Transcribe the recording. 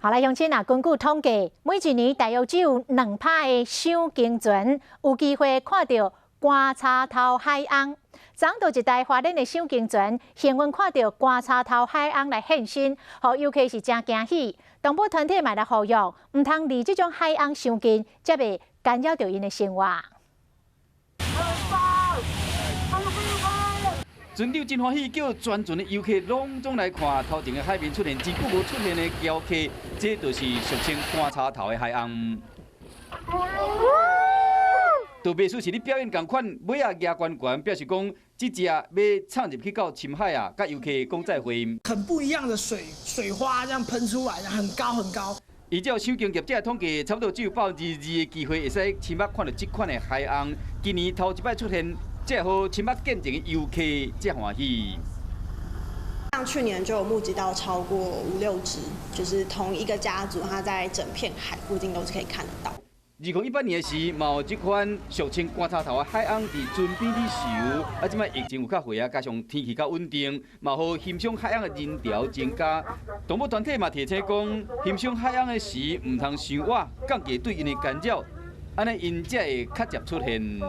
好啦，乡亲啊，根据统计，每一年大约只有2%的赏鲸船有机会看到观察头海鸥。昨到一台华人的赏鲸船，幸运看到观察头海鸥来现身，互尤其是真惊喜。动保团体嘛来呼吁，唔通离这种海鸥伤近，才袂干扰到因的生活。船长真欢喜，叫全船的游客拢总来看头前的海面出现真久无出现的雕刻，这就是俗称观察头的海鸥。就袂输是你表演同款，尾啊压悬悬，表示讲这只要插入去到深海啊，甲游客讲再会。很不一样的水花这样喷出来，很高很高。依照赏鲸业者统计，差不多只有2%的机会会使亲眼看到这款的海鸥。今年头一摆出现。这好亲眼见证的游客才欢喜。像去年就有目击到超过5、6只，就是同一个家族，它在整片海附近都是可以看得到。2018年时，嘛有这款俗称观察头的海鸥伫船边伫游，啊，即摆疫情有较缓啊，加上天气较稳定，嘛好欣赏海鸥的人潮增加。动保团体嘛提醒讲，欣赏海鸥的时，唔通伤晚，降低对因的干扰，安尼因才会较接出现。